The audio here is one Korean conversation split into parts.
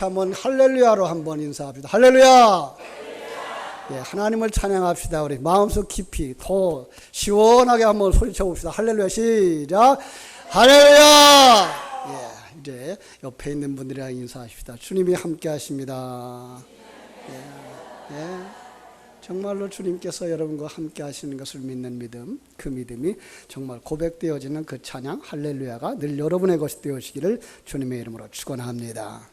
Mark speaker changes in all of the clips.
Speaker 1: 한번 할렐루야로 한번 인사합시다. 할렐루야. 예, 하나님을 찬양합시다. 우리 마음속 깊이 더 시원하게 한번 소리쳐 봅시다. 할렐루야. 시작. 할렐루야. 예, 이제 옆에 있는 분들이랑 인사하십시다. 주님이 함께 하십니다. 예, 정말로 주님께서 여러분과 함께 하시는 것을 믿는 믿음, 그 믿음이 정말 고백되어지는 그 찬양 할렐루야가 늘 여러분의 것이 되어지기를 주님의 이름으로 축원합니다.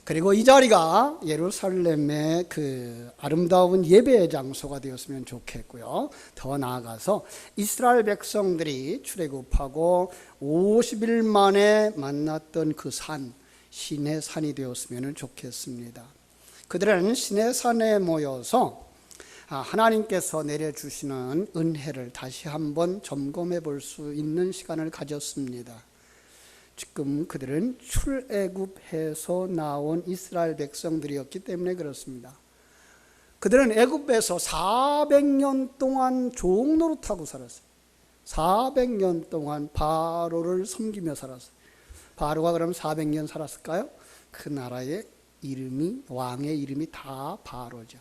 Speaker 1: 그리고 이 자리가 예루살렘의 그 아름다운 예배의 장소가 되었으면 좋겠고요. 더 나아가서 이스라엘 백성들이 출애굽하고 50일 만에 만났던 그 산, 시내 산이 되었으면 좋겠습니다. 그들은 시내 산에 모여서 하나님께서 내려주시는 은혜를 다시 한번 점검해 볼 수 있는 시간을 가졌습니다. 지금 그들은 출애굽해서 나온 이스라엘 백성들이었기 때문에 그렇습니다. 그들은 애굽에서 400년 동안 종노릇하고 살았어요. 400년 동안 바로를 섬기며 살았어요. 바로가 그럼 400년 살았을까요? 그 나라의 이름이, 왕의 이름이 다 바로죠.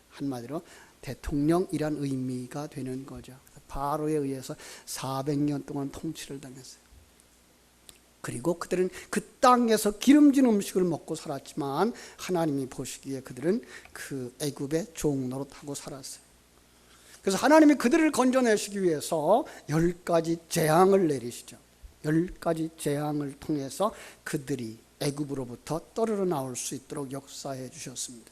Speaker 1: 한마디로 대통령이란 의미가 되는 거죠. 바로에 의해서 400년 동안 통치를 당했어요. 그리고 그들은 그 땅에서 기름진 음식을 먹고 살았지만 하나님이 보시기에 그들은 그 애굽의 종노릇하고 살았어요. 그래서 하나님이 그들을 건져내시기 위해서 10가지 재앙을 내리시죠. 10가지 재앙을 통해서 그들이 애굽으로부터 떨어져 나올 수 있도록 역사해 주셨습니다.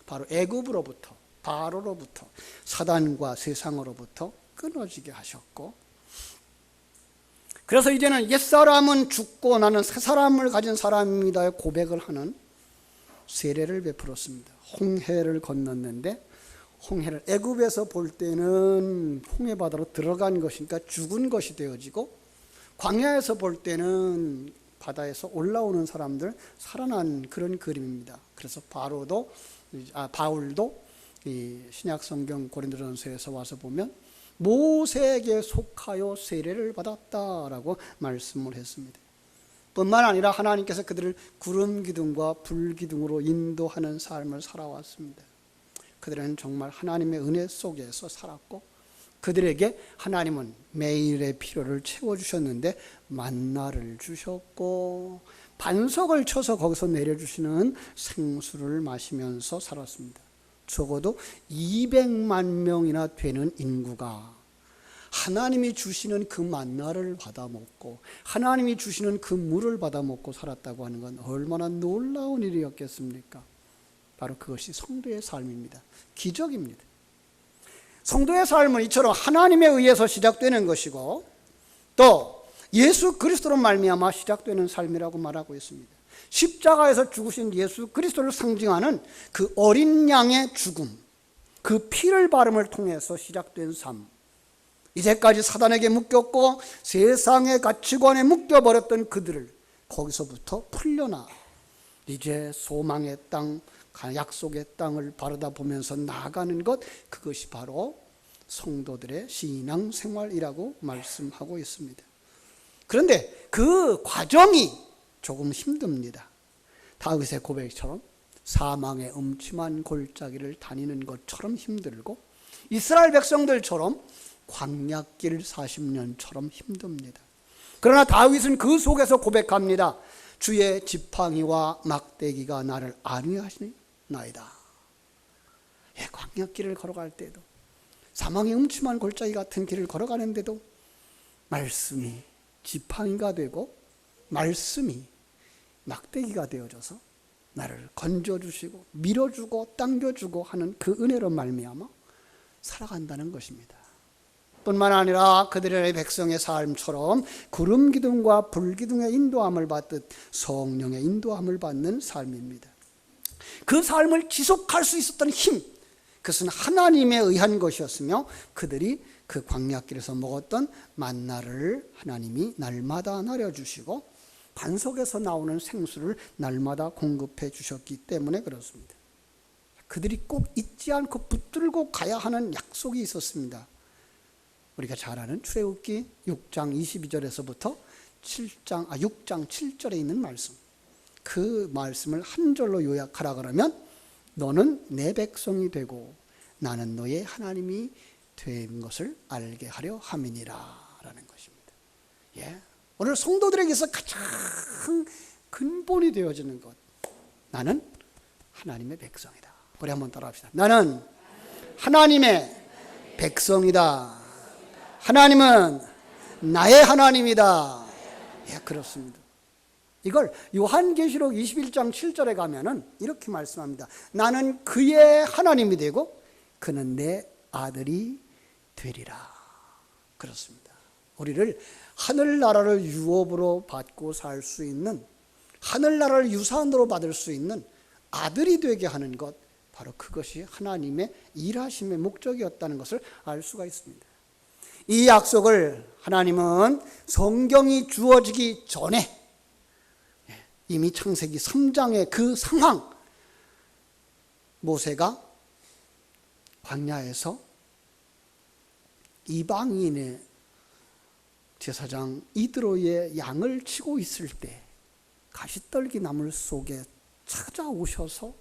Speaker 1: 바로 애굽으로부터, 바로로부터, 사단과 세상으로부터 끊어지게 하셨고, 그래서 이제는 옛사람은 죽고 나는 새사람을 가진 사람입니다의 고백을 하는 세례를 베풀었습니다. 홍해를 건넜는데, 홍해를 애굽에서 볼 때는 홍해바다로 들어간 것이니까 죽은 것이 되어지고, 광야에서 볼 때는 바다에서 올라오는 사람들 살아난 그런 그림입니다. 그래서 바울도 이 신약성경 고린도전서에서 와서 보면 모세에게 속하여 세례를 받았다라고 말씀을 했습니다. 뿐만 아니라 하나님께서 그들을 구름 기둥과 불 기둥으로 인도하는 삶을 살아왔습니다. 그들은 정말 하나님의 은혜 속에서 살았고, 그들에게 하나님은 매일의 필요를 채워주셨는데 만나를 주셨고, 반석을 쳐서 거기서 내려주시는 생수를 마시면서 살았습니다. 적어도 200만 명이나 되는 인구가 하나님이 주시는 그 만나를 받아 먹고 하나님이 주시는 그 물을 받아 먹고 살았다고 하는 건 얼마나 놀라운 일이었겠습니까? 바로 그것이 성도의 삶입니다. 기적입니다. 성도의 삶은 이처럼 하나님에 의해서 시작되는 것이고, 또 예수 그리스도로 말미암아 시작되는 삶이라고 말하고 있습니다. 십자가에서 죽으신 예수 그리스도를 상징하는 그 어린 양의 죽음, 그 피를 바름을 통해서 시작된 삶, 이제까지 사단에게 묶였고 세상의 가치관에 묶여버렸던 그들을 거기서부터 풀려나 이제 소망의 땅, 약속의 땅을 바라다 보면서 나아가는 것, 그것이 바로 성도들의 신앙생활이라고 말씀하고 있습니다. 그런데 그 과정이 조금 힘듭니다. 다윗의 고백처럼 사망의 음침한 골짜기를 다니는 것처럼 힘들고, 이스라엘 백성들처럼 광야길 40년처럼 힘듭니다. 그러나 다윗은 그 속에서 고백합니다. 주의 지팡이와 막대기가 나를 안위하시나이다. 예, 광야길을 걸어갈 때도, 사망의 음침한 골짜기 같은 길을 걸어가는데도 말씀이 지팡이가 되고 말씀이 막대기가 되어져서 나를 건져주시고 밀어주고 당겨주고 하는 그 은혜로 말미암아 살아간다는 것입니다. 뿐만 아니라 그들의 백성의 삶처럼 구름 기둥과 불 기둥의 인도함을 받듯 성령의 인도함을 받는 삶입니다. 그 삶을 지속할 수 있었던 힘, 그것은 하나님에 의한 것이었으며, 그들이 그 광야길에서 먹었던 만나를 하나님이 날마다 내려주시고 반석에서 나오는 생수를 날마다 공급해 주셨기 때문에 그렇습니다. 그들이 꼭 잊지 않고 붙들고 가야 하는 약속이 있었습니다. 우리가 잘 아는 출애굽기 6장 22절에서부터 6장 7절에 있는 말씀. 그 말씀을 한 절로 요약하라 그러면 너는 내 백성이 되고 나는 너의 하나님이 된 것을 알게 하려 함이니라 라는 것입니다. 예. 오늘 성도들에게서 가장 근본이 되어지는 것, 나는 하나님의 백성이다. 우리 한번 따라합시다. 나는 하나님의 백성이다. 하나님은 나의 하나님이다. 예, 그렇습니다. 이걸 요한계시록 21장 7절에 가면은 이렇게 말씀합니다. 나는 그의 하나님이 되고 그는 내 아들이 되리라. 그렇습니다. 우리를 하늘나라를 유업으로 받고 살 수 있는, 하늘나라를 유산으로 받을 수 있는 아들이 되게 하는 것, 바로 그것이 하나님의 일하심의 목적이었다는 것을 알 수가 있습니다. 이 약속을 하나님은 성경이 주어지기 전에 이미 창세기 3장의 그 상황, 모세가 광야에서 이방인의 제사장 이드로의 양을 치고 있을 때 가시떨기 나물 속에 찾아오셔서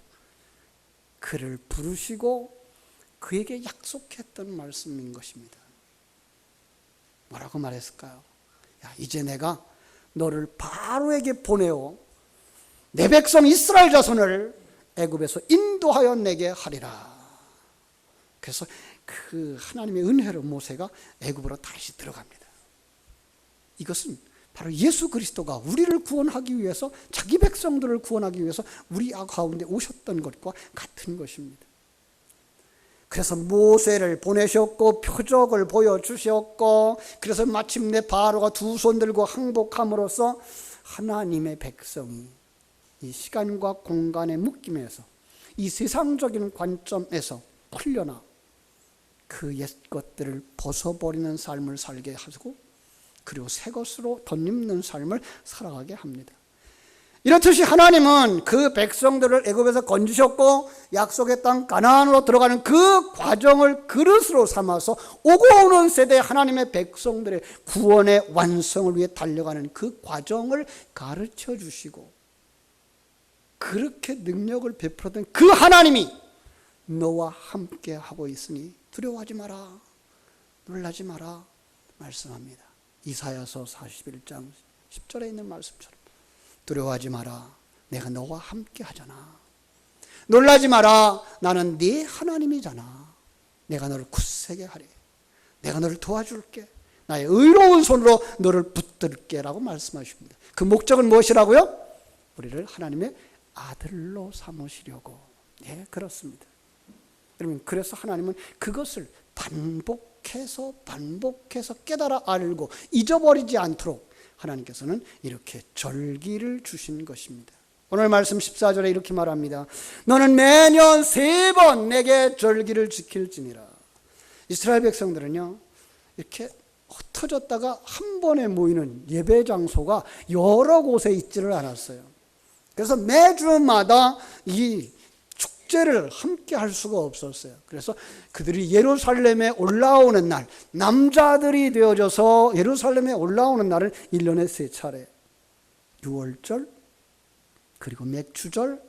Speaker 1: 그를 부르시고 그에게 약속했던 말씀인 것입니다. 뭐라고 말했을까요? 야, 이제 내가 너를 바로에게 보내어 내 백성 이스라엘 자손을 애굽에서 인도하여 내게 하리라. 그래서 그 하나님의 은혜로 모세가 애굽으로 다시 들어갑니다. 이것은 바로 예수 그리스도가 우리를 구원하기 위해서, 자기 백성들을 구원하기 위해서 우리 가운데 오셨던 것과 같은 것입니다. 그래서 모세를 보내셨고 표적을 보여주셨고, 그래서 마침내 바로가 두 손 들고 항복함으로써 하나님의 백성이 이 시간과 공간의 묶임에서, 이 세상적인 관점에서 풀려나 그 옛 것들을 벗어버리는 삶을 살게 하고, 그리고 새 것으로 덧입는 삶을 살아가게 합니다. 이렇듯이 하나님은 그 백성들을 애굽에서 건지셨고 약속의 땅 가나안으로 들어가는 그 과정을 그릇으로 삼아서 오고 오는 세대 하나님의 백성들의 구원의 완성을 위해 달려가는 그 과정을 가르쳐 주시고, 그렇게 능력을 베풀었던 그 하나님이 너와 함께 하고 있으니 두려워하지 마라, 놀라지 마라 말씀합니다. 이사야서 41장 10절에 있는 말씀처럼 두려워하지 마라, 내가 너와 함께 하잖아. 놀라지 마라, 나는 네 하나님이잖아. 내가 너를 굳세게 하리, 내가 너를 도와줄게, 나의 의로운 손으로 너를 붙들게 라고 말씀하십니다. 그 목적은 무엇이라고요? 우리를 하나님의 아들로 삼으시려고. 네, 그렇습니다. 여러분, 그래서 하나님은 그것을 반복해서 깨달아 알고 잊어버리지 않도록 하나님께서는 이렇게 절기를 주신 것입니다. 오늘 말씀 14절에 이렇게 말합니다. 너는 매년 3번 내게 절기를 지킬지니라. 이스라엘 백성들은요, 이렇게 흩어졌다가 한 번에 모이는 예배 장소가 여러 곳에 있지를 않았어요. 그래서 매주마다 이 축제를 함께 할 수가 없었어요. 그래서 그들이 예루살렘에 올라오는 날, 남자들이 되어져서 예루살렘에 올라오는 날은 1년에 3차례, 유월절, 그리고 맥주절,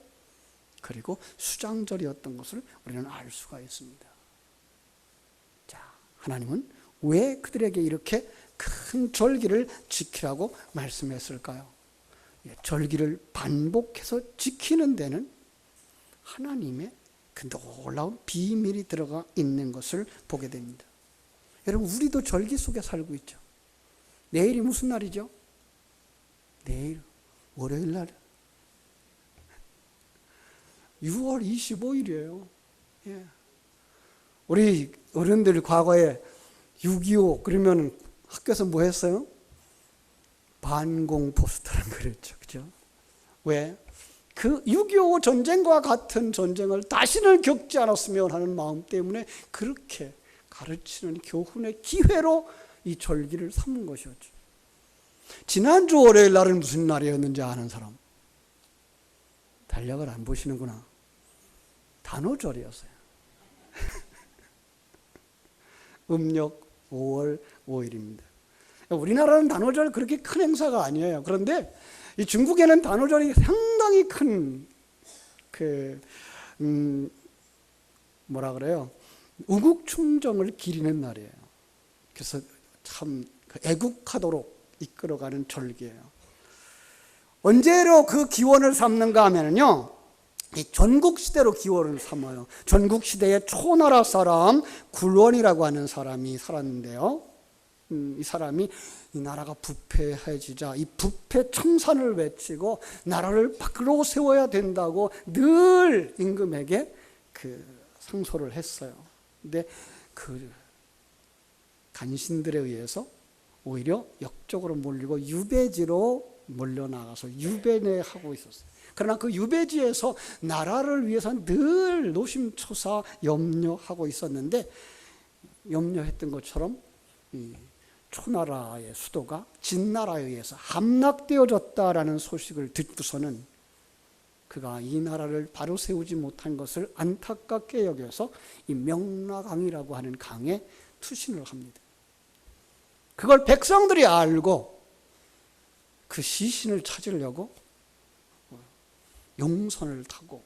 Speaker 1: 그리고 수장절이었던 것을 우리는 알 수가 있습니다. 자, 하나님은 왜 그들에게 이렇게 큰 절기를 지키라고 말씀했을까요? 절기를 반복해서 지키는 데는 하나님의 그 놀라운 비밀이 들어가 있는 것을 보게 됩니다. 여러분, 우리도 절기 속에 살고 있죠. 내일이 무슨 날이죠? 내일 월요일 날 6월 25일이에요. 예. 우리 어른들 과거에 6.25 그러면 학교에서 뭐 했어요? 반공 포스터를 그렸죠. 그죠? 왜? 그 6.25 전쟁과 같은 전쟁을 다시는 겪지 않았으면 하는 마음 때문에 그렇게 가르치는 교훈의 기회로 이 절기를 삼은 것이었죠. 지난주 월요일 날은 무슨 날이었는지 아는 사람? 달력을 안 보시는구나. 단오절이었어요. 음력 5월 5일입니다. 우리나라는 단오절 그렇게 큰 행사가 아니에요. 그런데 이 중국에는 단오절이 상당히 상당히 큰 뭐라 그래요? 우국충정을 기리는 날이에요. 그래서 참 애국하도록 이끌어가는 절기예요. 언제로 그 기원을 삼는가 하면요, 이 전국시대로 기원을 삼아요. 전국시대에 초나라 사람 굴원이라고 하는 사람이 살았는데요, 이 사람이 이 나라가 부패해지자 이 부패 청산을 외치고 나라를 밖으로 세워야 된다고 늘 임금에게 상소를 했어요. 근데 간신들에 의해서 오히려 역적으로 몰리고 유배지로 몰려나가서 유배내하고 있었어요. 그러나 그 유배지에서 나라를 위해서 늘 노심초사 염려하고 있었는데, 염려했던 것처럼 이 초나라의 수도가 진나라에 의해서 함락되어졌다라는 소식을 듣고서는 그가 이 나라를 바로 세우지 못한 것을 안타깝게 여겨서 이 명락강이라고 하는 강에 투신을 합니다. 그걸 백성들이 알고 그 시신을 찾으려고 용선을 타고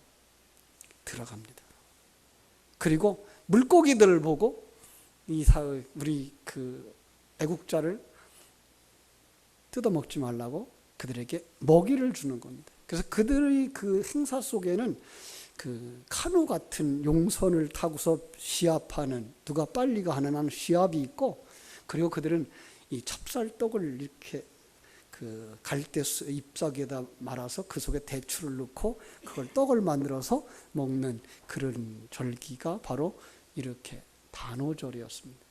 Speaker 1: 들어갑니다. 그리고 물고기들을 보고 우리 애국자를 뜯어먹지 말라고 그들에게 먹이를 주는 겁니다. 그래서 그들의 그 행사 속에는 카누 같은 용선을 타고서 시합하는, 누가 빨리 가는 시합이 있고, 그리고 그들은 이 찹쌀떡을 이렇게 갈대 잎사귀에다 말아서 그 속에 대추를 넣고 그걸 떡을 만들어서 먹는 그런 절기가 바로 이렇게 단오절이었습니다.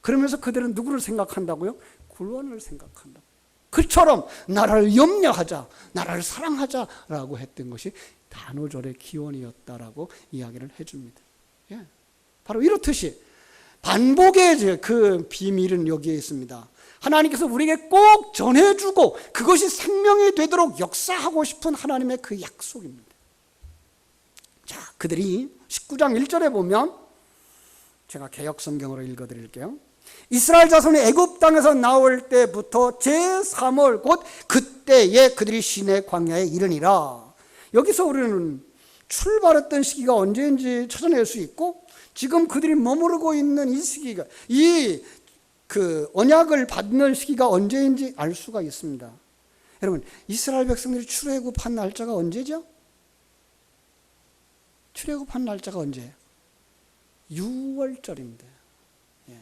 Speaker 1: 그러면서 그들은 누구를 생각한다고요? 굴원을 생각한다. 그처럼 나라를 염려하자, 나라를 사랑하자라고 했던 것이 단오절의 기원이었다라고 이야기를 해줍니다. 예. 바로 이렇듯이 반복의 그 비밀은 여기에 있습니다. 하나님께서 우리에게 꼭 전해주고 그것이 생명이 되도록 역사하고 싶은 하나님의 그 약속입니다. 자, 그들이 19장 1절에 보면, 제가 개역성경으로 읽어드릴게요. 이스라엘 자손이 애굽 땅에서 나올 때부터 제3월 곧 그때에 그들이 시내 광야에 이르니라. 여기서 우리는 출발했던 시기가 언제인지 찾아낼 수 있고, 지금 그들이 머무르고 있는 이 시기가, 언약을 받는 시기가 언제인지 알 수가 있습니다. 여러분, 이스라엘 백성들이 출애굽한 날짜가 언제죠? 출애굽한 날짜가 언제예요? 6월절입니다. 예.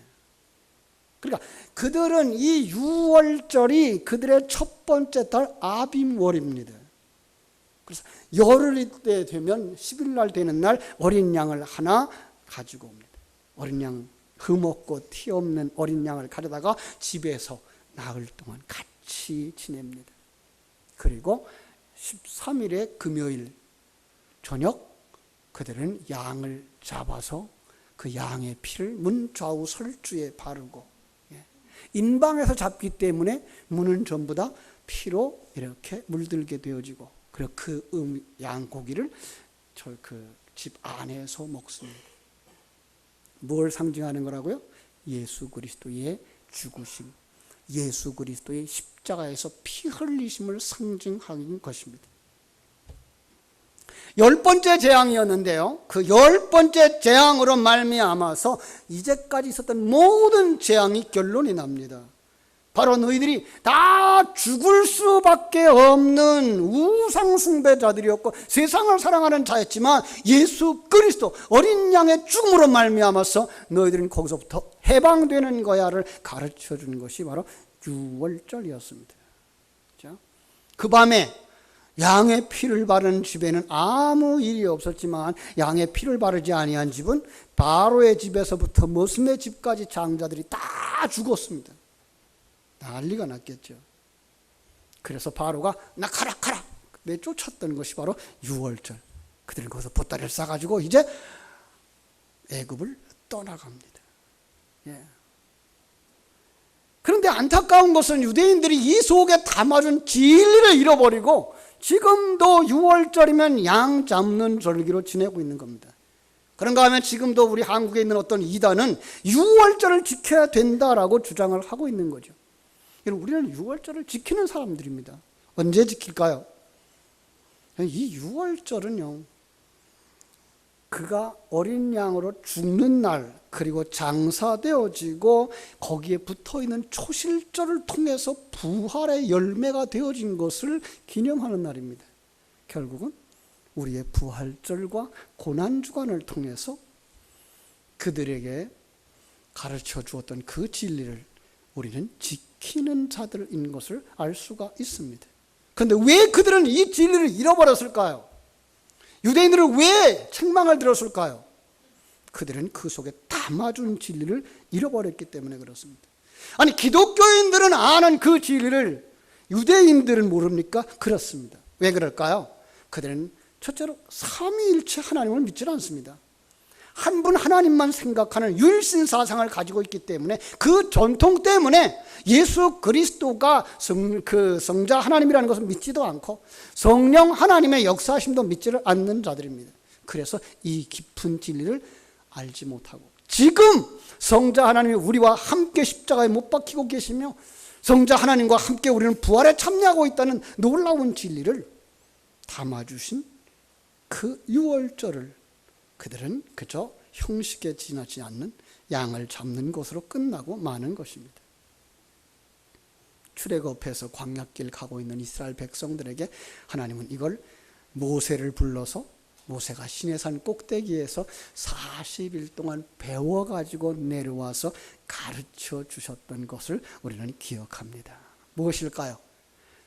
Speaker 1: 그러니까 그들은 이 6월절이 그들의 첫 번째 달 아빔월입니다. 그래서 열흘 때 되면 10일 날 되는 날 어린 양을 하나 가지고 옵니다. 어린 양, 흠없고 티 없는 어린 양을 가져다가 집에서 나흘 동안 같이 지냅니다. 그리고 13일의 금요일 저녁 그들은 양을 잡아서 그 양의 피를 문 좌우 설주에 바르고, 인방에서 잡기 때문에 문은 전부 다 피로 이렇게 물들게 되어지고, 그리고 그 양고기를 집 안에서 먹습니다. 뭘 상징하는 거라고요? 예수 그리스도의 죽으심, 예수 그리스도의 십자가에서 피 흘리심을 상징하는 것입니다. 10번째 재앙이었는데요, 그 10번째 재앙으로 말미암아서 이제까지 있었던 모든 재앙이 결론이 납니다. 바로 너희들이 다 죽을 수밖에 없는 우상 숭배자들이었고 세상을 사랑하는 자였지만, 예수 그리스도 어린 양의 죽음으로 말미암아서 너희들은 거기서부터 해방되는 거야를 가르쳐 주는 것이 바로 6월절이었습니다. 그 밤에 양의 피를 바르는 집에는 아무 일이 없었지만, 양의 피를 바르지 아니한 집은 바로의 집에서부터 머슴의 집까지 장자들이 다 죽었습니다. 난리가 났겠죠. 그래서 바로가 나 가라 내쫓았던 것이 바로 6월절. 그들은 거기서 보따리를 싸가지고 이제 애굽을 떠나갑니다. 예. 그런데 안타까운 것은 유대인들이 이 속에 담아준 진리를 잃어버리고 지금도 6월절이면 양 잡는 절기로 지내고 있는 겁니다. 그런가 하면 지금도 우리 한국에 있는 어떤 이단은 6월절을 지켜야 된다라고 주장을 하고 있는 거죠. 우리는 6월절을 지키는 사람들입니다. 언제 지킬까요? 이 유월절은요, 그가 어린 양으로 죽는 날, 그리고 장사되어지고 거기에 붙어있는 초실절을 통해서 부활의 열매가 되어진 것을 기념하는 날입니다. 결국은 우리의 부활절과 고난주간을 통해서 그들에게 가르쳐 주었던 그 진리를 우리는 지키는 자들인 것을 알 수가 있습니다. 그런데 왜 그들은 이 진리를 잃어버렸을까요? 유대인들은 왜 책망을 들었을까요? 그들은 그 속에 담아준 진리를 잃어버렸기 때문에 그렇습니다. 아니, 기독교인들은 아는 그 진리를 유대인들은 모릅니까? 그렇습니다. 왜 그럴까요? 그들은 첫째로 삼위일체 하나님을 믿지 않습니다. 한 분 하나님만 생각하는 유일신 사상을 가지고 있기 때문에, 그 전통 때문에 예수 그리스도가 성자 하나님이라는 것을 믿지도 않고 성령 하나님의 역사하심도 믿지를 않는 자들입니다. 그래서 이 깊은 진리를 알지 못하고, 지금 성자 하나님이 우리와 함께 십자가에 못 박히고 계시며 성자 하나님과 함께 우리는 부활에 참여하고 있다는 놀라운 진리를 담아주신 그 유월절을 그들은 그저 형식에 지나지 않는 양을 잡는 것으로 끝나고 마는 것입니다. 출애굽해서 광야길 가고 있는 이스라엘 백성들에게 하나님은 이걸 모세를 불러서 모세가 시내산 꼭대기에서 40일 동안 배워가지고 내려와서 가르쳐 주셨던 것을 우리는 기억합니다. 무엇일까요?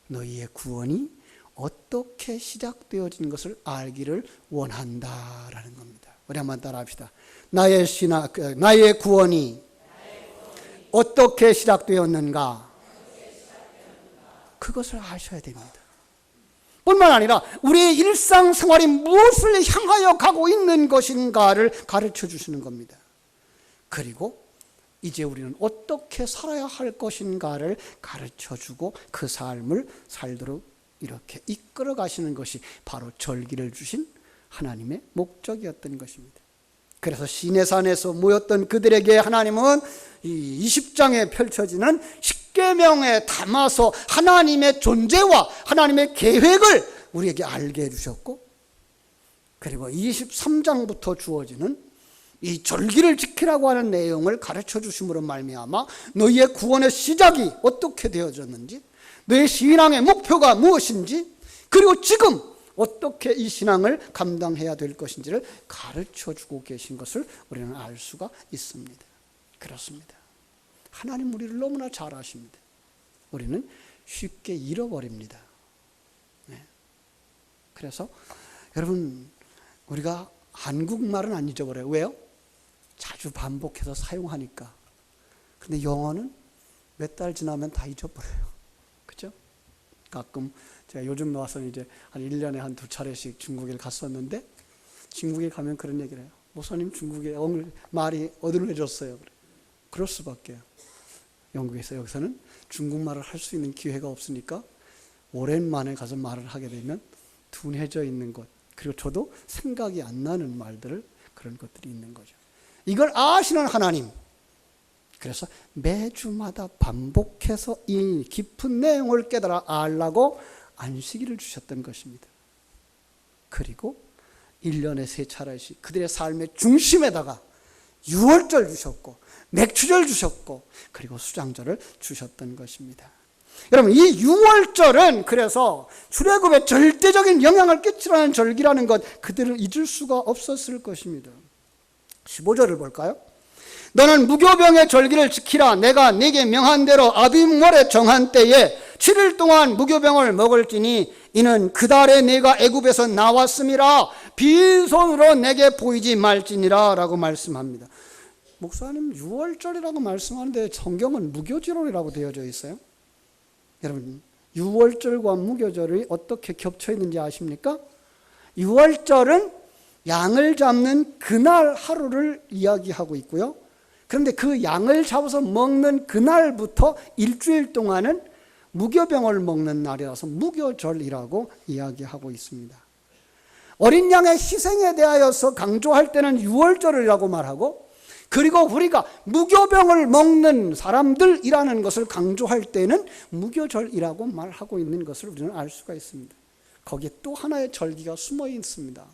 Speaker 1: 너희의 구원이 어떻게 시작되어진 것을 알기를 원한다라는 겁니다. 우리 한번 따라합시다. 나의 구원이 어떻게 시작되었는가? 그것을 아셔야 됩니다. 뿐만 아니라 우리의 일상생활이 무엇을 향하여 가고 있는 것인가를 가르쳐 주시는 겁니다. 그리고 이제 우리는 어떻게 살아야 할 것인가를 가르쳐 주고 그 삶을 살도록 이렇게 이끌어 가시는 것이 바로 절기를 주신 하나님의 목적이었던 것입니다. 그래서 시내산에서 모였던 그들에게 하나님은 이 20장에 펼쳐지는 십계명에 담아서 하나님의 존재와 하나님의 계획을 우리에게 알게 해주셨고, 그리고 23장부터 주어지는 이 절기를 지키라고 하는 내용을 가르쳐 주심으로 말미암아 너희의 구원의 시작이 어떻게 되어졌는지, 너의 신앙의 목표가 무엇인지, 그리고 지금 어떻게 이 신앙을 감당해야 될 것인지를 가르쳐주고 계신 것을 우리는 알 수가 있습니다. 그렇습니다. 하나님 우리를 너무나 잘 아십니다. 우리는 쉽게 잃어버립니다. 네. 그래서 여러분, 우리가 한국말은 안 잊어버려요. 왜요? 자주 반복해서 사용하니까. 근데 영어는 몇 달 지나면 다 잊어버려요. 그죠? 가끔 제가 요즘 와서 이제 한 1년에 한 2차례씩 중국에 갔었는데, 중국에 가면 그런 얘기를 해요. 목사님, 중국에 오늘 말이 어눌해졌어요. 그럴 수밖에요. 영국에서 여기서는 중국말을 할 수 있는 기회가 없으니까 오랜만에 가서 말을 하게 되면 둔해져 있는 것, 그리고 저도 생각이 안 나는 말들을, 그런 것들이 있는 거죠. 이걸 아시는 하나님, 그래서 매주마다 반복해서 이 깊은 내용을 깨달아 알라고 안식일을 주셨던 것입니다. 그리고 1년에 3차례씩 그들의 삶의 중심에다가 유월절 주셨고, 맥주절 주셨고, 그리고 수장절을 주셨던 것입니다. 여러분, 이 유월절은 그래서 출애굽에 절대적인 영향을 끼치라는 절기라는 것, 그들을 잊을 수가 없었을 것입니다. 15절을 볼까요? 너는 무교병의 절기를 지키라. 내가 네게 명한 대로 아빔월에 정한 때에 7일 동안 무교병을 먹을지니 이는 그 달에 내가 애굽에서 나왔음이라. 빈손으로 내게 보이지 말지니라 라고 말씀합니다. 목사님, 6월절이라고 말씀하는데 성경은 무교절이라고 되어져 있어요. 여러분, 6월절과 무교절이 어떻게 겹쳐 있는지 아십니까? 6월절은 양을 잡는 그날 하루를 이야기하고 있고요. 그런데 그 양을 잡아서 먹는 그날부터 일주일 동안은 무교병을 먹는 날이라서 무교절이라고 이야기하고 있습니다. 어린 양의 희생에 대하여서 강조할 때는 6월절이라고 말하고, 그리고 우리가 무교병을 먹는 사람들이라는 것을 강조할 때는 무교절이라고 말하고 있는 것을 우리는 알 수가 있습니다. 거기에 또 하나의 절기가 숨어 있습니다.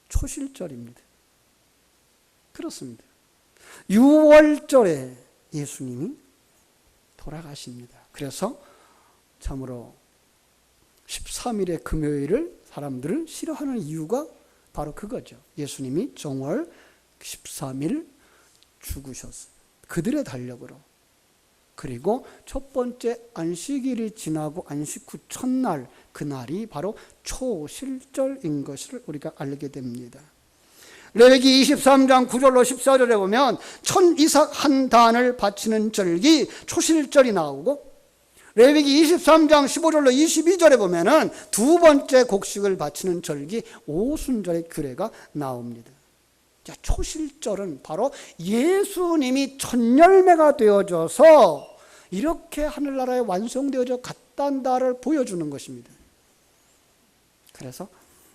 Speaker 1: 초실절입니다. 그렇습니다. 6월절에 예수님이 돌아가십니다. 그래서 참으로 13일의 금요일을 사람들을 싫어하는 이유가 바로 그거죠. 예수님이 정월 13일 죽으셨어요. 그들의 달력으로. 그리고 첫 번째 안식일이 지나고 안식 후 첫날, 그날이 바로 초실절인 것을 우리가 알게 됩니다. 레위기 23장 9절로 14절에 보면 천이삭 한 단을 바치는 절기 초실절이 나오고, 레위기 23장 15절로 22절에 보면은 두 번째 곡식을 바치는 절기 오순절의 규례가 나옵니다. 자, 초실절은 바로 예수님이 첫 열매가 되어져서 이렇게 하늘나라에 완성되어져 갔단다를 보여주는 것입니다. 그래서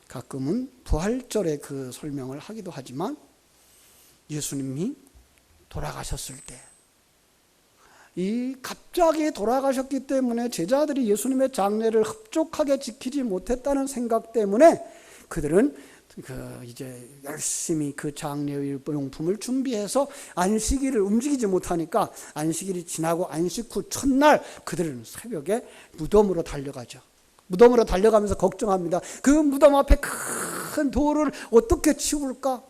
Speaker 1: 가끔은 부활절의 그 설명을 하기도 하지만, 예수님이 돌아가셨을 때, 이 갑자기 돌아가셨기 때문에 제자들이 예수님의 장례를 흡족하게 지키지 못했다는 생각 때문에 그들은 이제 열심히 그 장례용품을 준비해서 안식일을 움직이지 못하니까 안식일이 지나고 안식 후 첫날 그들은 새벽에 무덤으로 달려가죠. 무덤으로 달려가면서 걱정합니다. 그 무덤 앞에 큰 돌을 어떻게 치울까?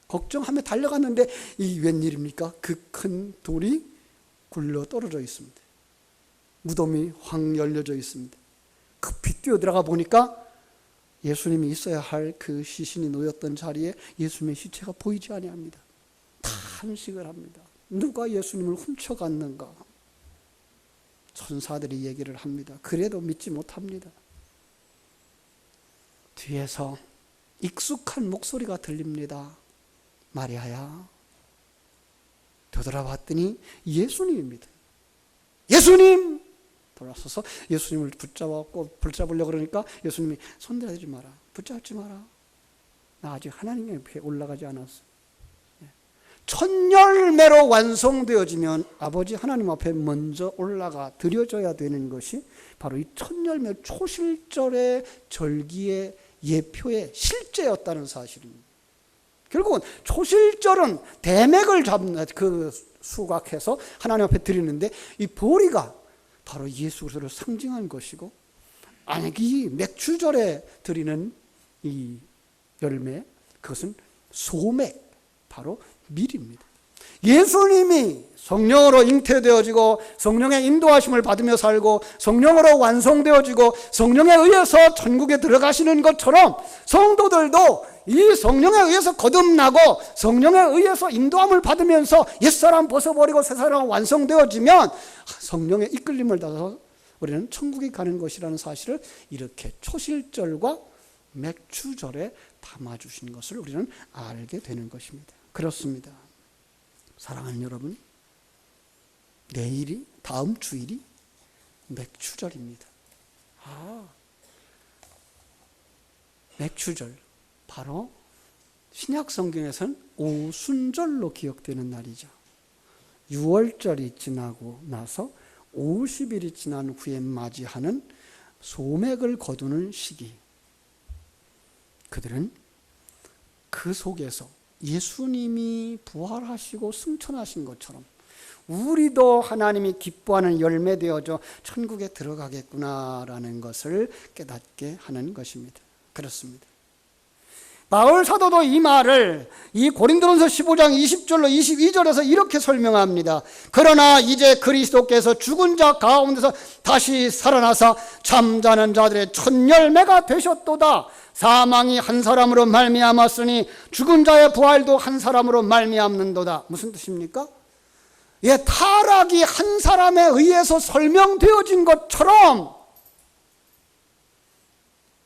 Speaker 1: 걱정하며 달려갔는데 이 웬일입니까? 그 큰 돌이 굴러 떨어져 있습니다. 무덤이 확 열려져 있습니다. 급히 뛰어들어가 보니까 예수님이 있어야 할 그 시신이 놓였던 자리에 예수님의 시체가 보이지 아니합니다. 탄식을 합니다. 누가 예수님을 훔쳐갔는가? 천사들이 얘기를 합니다. 그래도 믿지 못합니다. 뒤에서 익숙한 목소리가 들립니다. 마리아야. 되돌아봤더니 예수님입니다. 예수님! 돌아서서 예수님을 붙잡으려고 그러니까 예수님이 손대지 마라. 붙잡지 마라. 나 아직 하나님 옆에 올라가지 않았어. 첫 열매로 완성되어지면 아버지 하나님 앞에 먼저 올라가 드려져야 되는 것이 바로 이 첫 열매 초실절의 절기의 예표의 실제였다는 사실입니다. 결국은 초실절은 대맥을 수각해서 하나님 앞에 드리는데, 이 보리가 바로 예수 그리스도를 상징한 것이고, 이 맥추절에 드리는 이 열매, 그것은 소맥, 바로 밀입니다. 예수님이 성령으로 잉태되어지고 성령의 인도하심을 받으며 살고 성령으로 완성되어지고 성령에 의해서 천국에 들어가시는 것처럼, 성도들도 이 성령에 의해서 거듭나고 성령에 의해서 인도함을 받으면서 옛사람 벗어버리고 새사람 완성되어지면 성령의 이끌림을 받아서 우리는 천국에 가는 것이라는 사실을 이렇게 초실절과 맥추절에 담아주신 것을 우리는 알게 되는 것입니다. 그렇습니다. 사랑하는 여러분, 내일이, 다음 주일이 맥추절입니다. 맥추절, 바로 신약 성경에서는 오순절로 기억되는 날이죠. 6월절이 지나고 나서 50일이 지난 후에 맞이하는 소맥을 거두는 시기. 그들은 그 속에서 예수님이 부활하시고 승천하신 것처럼 우리도 하나님이 기뻐하는 열매 되어져 천국에 들어가겠구나라는 것을 깨닫게 하는 것입니다. 그렇습니다. 바울 사도도 이 말을 이 고린도전서 15장 20절로 22절에서 이렇게 설명합니다. 그러나 이제 그리스도께서 죽은 자 가운데서 다시 살아나사 잠자는 자들의 첫 열매가 되셨도다. 사망이 한 사람으로 말미암았으니 죽은 자의 부활도 한 사람으로 말미암는도다. 무슨 뜻입니까? 타락이 한 사람에 의해서 설명되어진 것처럼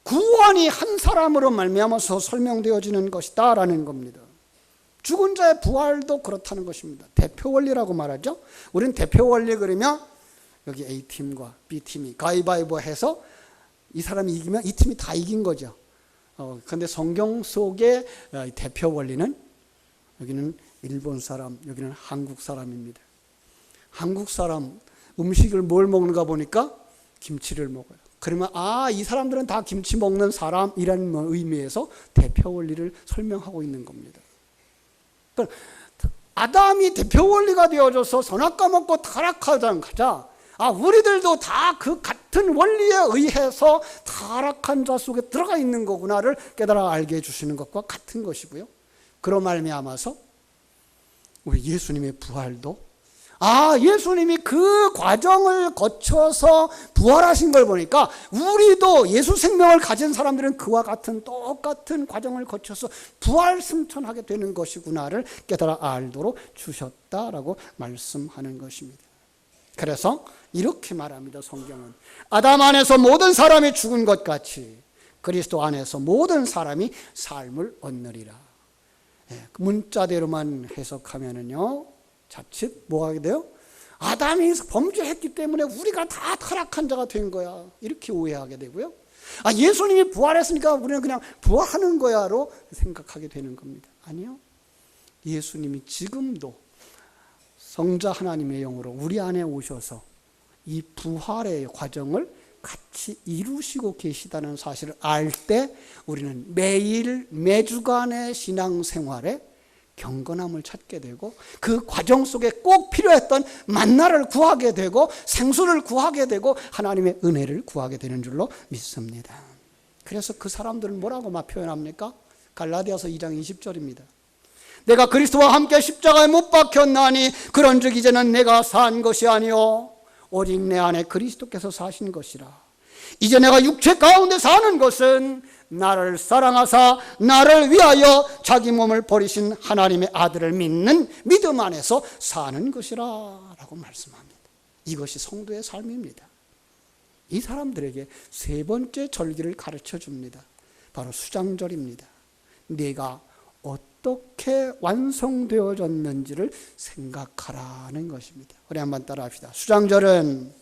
Speaker 1: 구원이 한 사람으로 말미암아서 설명되어지는 것이다 라는 겁니다. 죽은 자의 부활도 그렇다는 것입니다. 대표 원리라고 말하죠. 우리는 대표 원리 그러면 여기 A팀과 B팀이 가위바위보 해서 이 사람이 이기면 이 팀이 다 이긴 거죠. 그런데 성경 속의 대표 원리는 여기는 일본 사람, 여기는 한국 사람입니다. 한국 사람 음식을 뭘 먹는가 보니까 김치를 먹어요. 그러면 이 사람들은 다 김치 먹는 사람이라는 의미에서 대표 원리를 설명하고 있는 겁니다. 그러니까 아담이 대표 원리가 되어져서 선악과 먹고 타락하자. 우리들도 다 그 같은 원리에 의해서 타락한 자 속에 들어가 있는 거구나를 깨달아 알게 해주시는 것과 같은 것이고요. 그로 말미암아서 우리 예수님의 부활도 예수님이 그 과정을 거쳐서 부활하신 걸 보니까 우리도 예수 생명을 가진 사람들은 그와 같은 똑같은 과정을 거쳐서 부활 승천하게 되는 것이구나를 깨달아 알도록 주셨다라고 말씀하는 것입니다. 그래서 이렇게 말합니다. 성경은 아담 안에서 모든 사람이 죽은 것 같이 그리스도 안에서 모든 사람이 삶을 얻느리라. 문자대로만 해석하면은요, 자칫 뭐 하게 돼요? 아담이 범죄했기 때문에 우리가 다 타락한 자가 된 거야, 이렇게 오해하게 되고요. 예수님이 부활했으니까 우리는 그냥 부활하는 거야로 생각하게 되는 겁니다. 아니요, 예수님이 지금도 성자 하나님의 영으로 우리 안에 오셔서 이 부활의 과정을 같이 이루시고 계시다는 사실을 알 때 우리는 매주간의 신앙생활에 경건함을 찾게 되고 그 과정 속에 꼭 필요했던 만나를 구하게 되고 생수를 구하게 되고 하나님의 은혜를 구하게 되는 줄로 믿습니다. 그래서 그 사람들은 뭐라고 막 표현합니까? 갈라디아서 2장 20절입니다. 내가 그리스도와 함께 십자가에 못 박혔나니 그런즉 이제는 내가 산 것이 아니요 오직 내 안에 그리스도께서 사신 것이라. 이제 내가 육체 가운데 사는 것은 나를 사랑하사 나를 위하여 자기 몸을 버리신 하나님의 아들을 믿는 믿음 안에서 사는 것이라 라고 말씀합니다. 이것이 성도의 삶입니다. 이 사람들에게 세 번째 절기를 가르쳐 줍니다. 바로 수장절입니다. 내가 어떻게 완성되어졌는지를 생각하라는 것입니다. 우리 한번 따라 합시다. 수장절은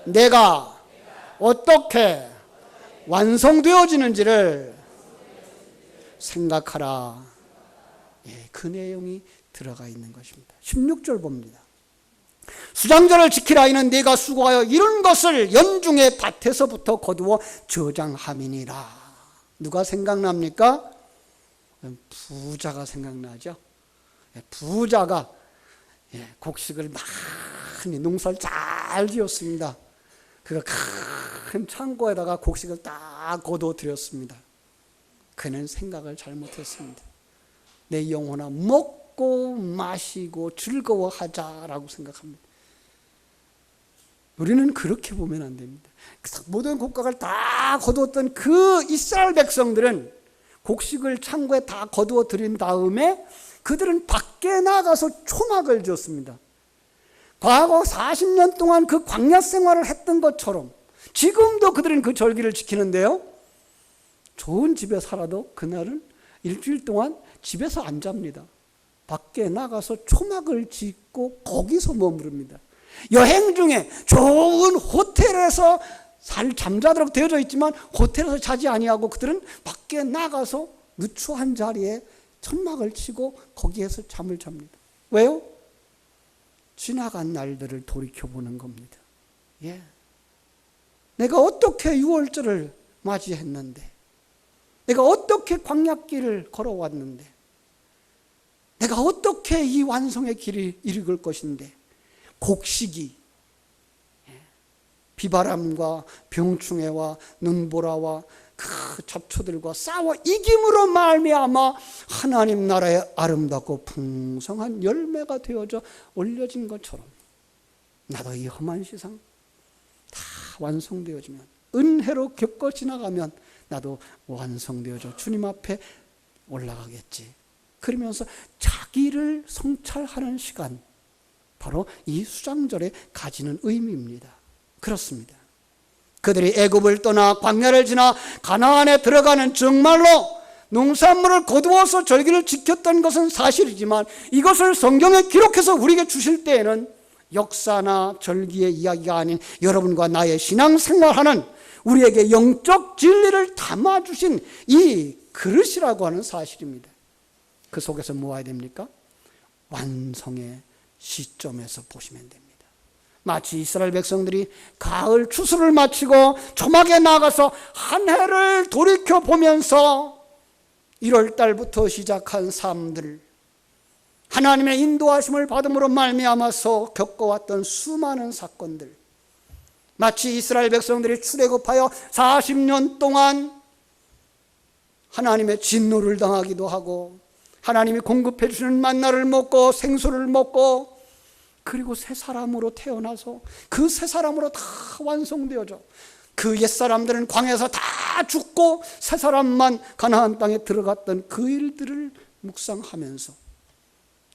Speaker 1: 내가 어떻게 완성되어지는지를 생각하라. 그 내용이 들어가 있는 것입니다. 16절 봅니다. 수장절을 지키라. 이는 네가 수고하여 이룬 것을 연중의 밭에서부터 거두어 저장함이니라. 누가 생각납니까? 부자가 생각나죠. 부자가 곡식을 많이 농사를 잘 지었습니다. 그가 큰 창고에다가 곡식을 딱 거두어 들였습니다. 그는 생각을 잘못했습니다. 내 영혼아 먹고 마시고 즐거워하자라고 생각합니다. 우리는 그렇게 보면 안 됩니다. 모든 곡각을 다 거두었던 그 이스라엘 백성들은 곡식을 창고에 다 거두어 들인 다음에 그들은 밖에 나가서 초막을 지었습니다. 과거 40년 동안 그 광야 생활을 했던 것처럼 지금도 그들은 그 절기를 지키는데요, 좋은 집에 살아도 그날은 일주일 동안 집에서 안 잡니다. 밖에 나가서 초막을 짓고 거기서 머무릅니다. 여행 중에 좋은 호텔에서 잠자도록 되어져 있지만 호텔에서 자지 아니하고 그들은 밖에 나가서 누추한 자리에 천막을 치고 거기에서 잠을 잡니다. 왜요? 지나간 날들을 돌이켜보는 겁니다. 내가 어떻게 6월절을 맞이했는데, 내가 어떻게 광야길을 걸어왔는데, 내가 어떻게 이 완성의 길을 이룰 것인데, 곡식이 비바람과 병충해와 눈보라와 그 잡초들과 싸워 이김으로 말미암아 하나님 나라의 아름답고 풍성한 열매가 되어져 올려진 것처럼 나도 이 험한 세상 다 완성되어지면, 은혜로 겪어 지나가면 나도 완성되어져 주님 앞에 올라가겠지. 그러면서 자기를 성찰하는 시간, 바로 이 수장절에 가지는 의미입니다. 그렇습니다. 그들이 애굽을 떠나 광야를 지나 가나안에 들어가는 정말로 농산물을 거두어서 절기를 지켰던 것은 사실이지만, 이것을 성경에 기록해서 우리에게 주실 때에는 역사나 절기의 이야기가 아닌 여러분과 나의 신앙생활하는 우리에게 영적 진리를 담아주신 이 그릇이라고 하는 사실입니다. 그 속에서 모아야 됩니까? 완성의 시점에서 보시면 됩니다. 마치 이스라엘 백성들이 가을 추수를 마치고 조막에 나가서 한 해를 돌이켜보면서 1월 달부터 시작한 삶들, 하나님의 인도하심을 받음으로 말미암아서 겪어왔던 수많은 사건들, 마치 이스라엘 백성들이 출애굽하여 40년 동안 하나님의 진노를 당하기도 하고 하나님이 공급해 주시는 만나를 먹고 생수를 먹고 그리고 새 사람으로 태어나서 그 새 사람으로 다 완성되어져 그 옛사람들은 광야에서 다 죽고 새 사람만 가나안 땅에 들어갔던 그 일들을 묵상하면서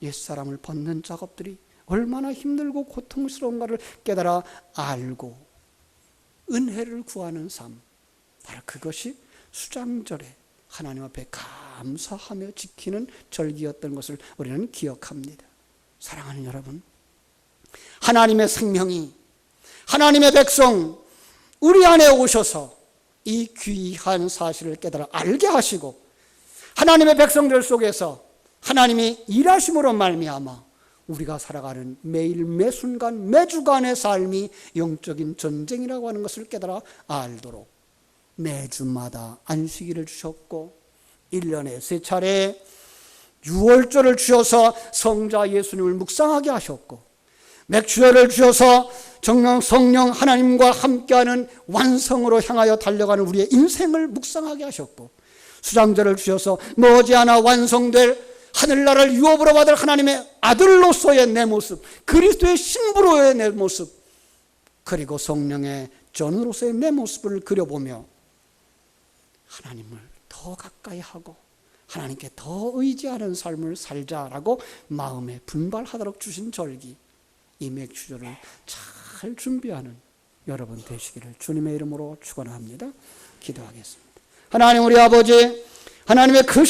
Speaker 1: 옛사람을 벗는 작업들이 얼마나 힘들고 고통스러운가를 깨달아 알고 은혜를 구하는 삶, 바로 그것이 수장절에 하나님 앞에 감사하며 지키는 절기였던 것을 우리는 기억합니다. 사랑하는 여러분, 하나님의 생명이, 하나님의 백성 우리 안에 오셔서 이 귀한 사실을 깨달아 알게 하시고 하나님의 백성들 속에서 하나님이 일하심으로 말미암아 우리가 살아가는 매일 매순간 매주간의 삶이 영적인 전쟁이라고 하는 것을 깨달아 알도록 매주마다 안식일을 주셨고 1년에 3차례 유월절을 주셔서 성자 예수님을 묵상하게 하셨고 맥주혈을 주셔서 정령 성령 하나님과 함께하는 완성으로 향하여 달려가는 우리의 인생을 묵상하게 하셨고 수장절을 주셔서 머지않아 완성될 하늘나라를 유업으로 받을 하나님의 아들로서의 내 모습, 그리스도의 신부로의 내 모습, 그리고 성령의 전으로서의 내 모습을 그려보며 하나님을 더 가까이 하고 하나님께 더 의지하는 삶을 살자라고 마음에 분발하도록 주신 절기, 이 맥주절을 잘 준비하는 여러분 되시기를 주님의 이름으로 축원합니다. 기도하겠습니다. 하나님 우리 아버지, 하나님의 그